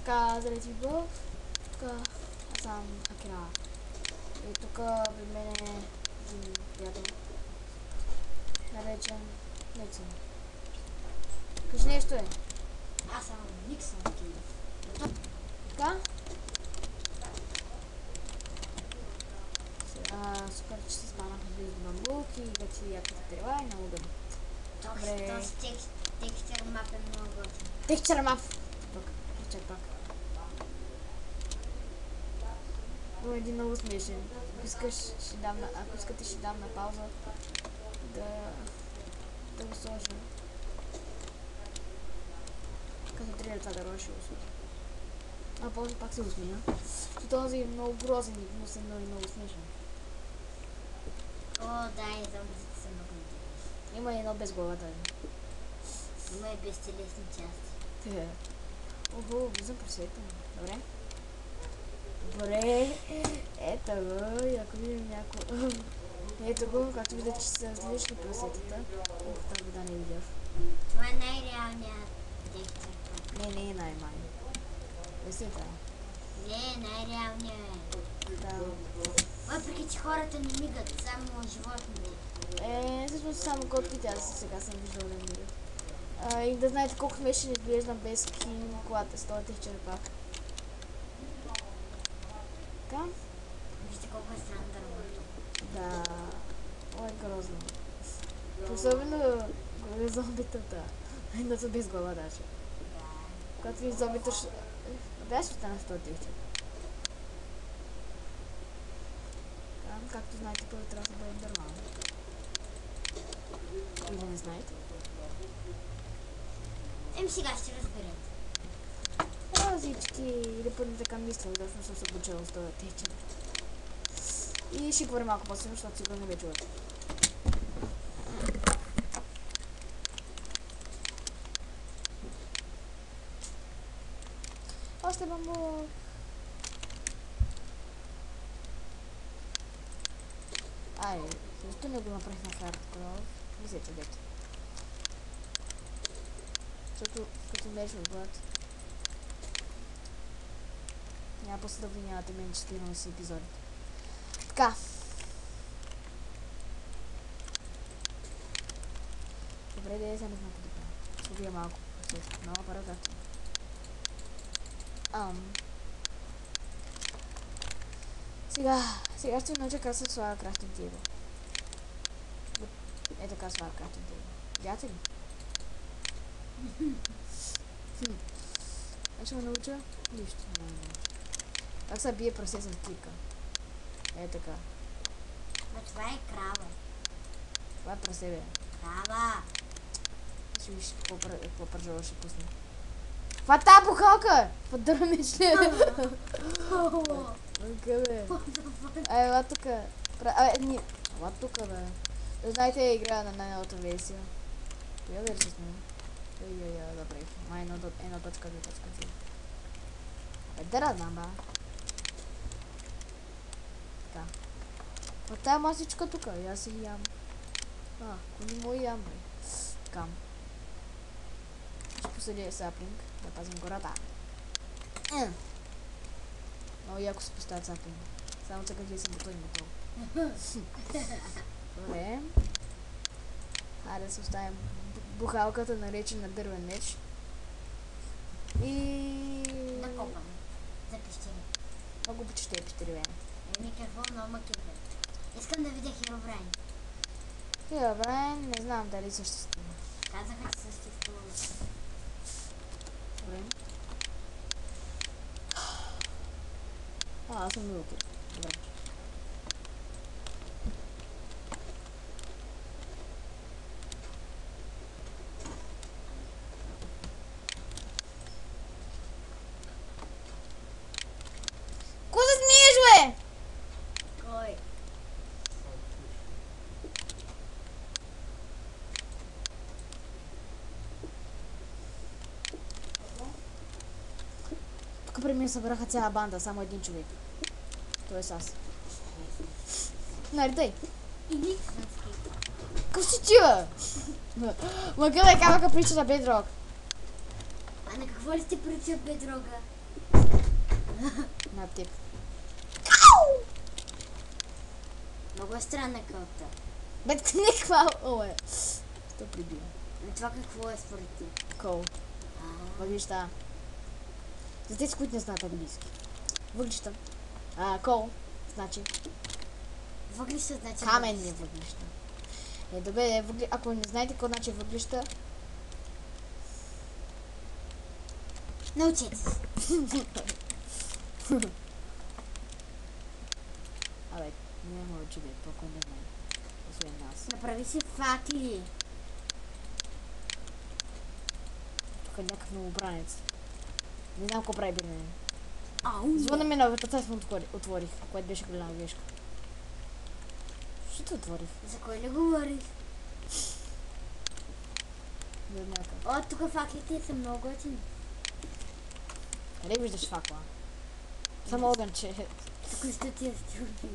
Така, заради Бог. Тук аз съм хакера. И тук при мен е един приятел. Наречен Никсън. Кажи нещо е. Аз съм Никсън. Така. Супер, че се спанахме близо до бамбук и вече ядката трева и много гъдно. Този текстчер мап е много готин. Текстчер мап. Тук, текстчер пак. Но е един много смешен. Ако искате ще дам на пауза да го сложа. Като трябва това да руши услуги. А после пак се усмия. Този е много грозен и гнусен, но е много смешен. О, да, и зомбите са много интересни. Има едно без главата. Има и безтелесни части. Ого, влизам по света. Добре. Добре. Ето го, и ако видим някой... Ето го, както виждате, че са различни прасетата. Ох, тази вода не видях. Това е най-реалният текстчер. Не е най-май. Прасета. Не, най-реалният е. Да. Въпреки, че хората не мигат, само животните. Всъщност само котките, аз сега съм виждал да мигат. И да знаете колко смешен изглеждам без скин, колата с този текстчер пак. Така? Вижте колко е странно дървото. Да. Ой, грозно. Особено зомбитата. Едното без глава даже. Да. Когато ви зомбито ще... Беше стана в този текстчер. Както знаете, първо трябва да бъдем нормални. Или не знаете? Сега ще разберете. Розички, или първо така мисля, точно съм се обучила с този текстчер. И ще говоря малко по-силно, защото сигурно не ме чуват. Още бамбук. Защо не го направих на хардкор? Не се чудете. Защото като меч в глад. Няма после да обвинявате мен, че снимам си епизодите. Така. Добре, да я вземем малко добре. Ще убия малко. Много параграфи. Сега ще науча как се слага крафтинг тейбъл. Е така слага крафтинг тейбъл. Видяте ли? Ще ме науча? Нищо не науча. Как се бие прасе с клика? Е така. А това е крава. Това е прасе, бе. Крава. Ще виж какво пържава ще пусне. Това е тази бухалка! Поддърмиш ли? Къде? Ела тука. Ела тука, бе. Да знаете, игра на най-новата версия. Коя версия сме? Добре. Май 1.2.0. Да разнам, ба. Така. От тая масичка тука, и аз си ям. Ако не му ям, бе. Така. Ще посъдя саплинг, да пазим гората. Много яко се поставят саплинг. Само че къде съм готови мотор. Добре. Хайде да се оставим бухалката, наречена дървен меч. И... Накопаме. За пещери. Много обичаш тези пещери, бе. Какво много макебе. Искам да видя Херобрайн. Херобрайн, не знам дали съществува. Казаха, че съществува. Добре. Аз съм милки. Добре. Ко се смиеш, бе? Кой? Тук при мен събраха цяла банда, само един човек. Той е аз. Наредай. И Никсънски. Какъв си ти, бе? Ма къде камъка прича на Бедрок? А на какво ли сте прича Бедрога? На тип. Много е странна карта. Бе, не хвал. Ое. Що прибива? Това какво е според ти? Кол. А, Въглища. За тези, които не знаят английски. Въглища. Кол. Значи. въглища значи... Каменни въглища. Добре, ако не знаете какво значи въглища, Научете се. абе, няма очи, бе, толкова не знае. Освен нас. Направи си факли. Тук е някакъв новобранец. Не знам какво прави бе мене. Ау. Звъна ми на вратата, съм отворих, което беше голяма грешка. Що те отворих? За кой ли говориш? Бедняка. О, тук факлите са много готини. Къде виждаш факла? Само огънче. Тук ще ти я стюби.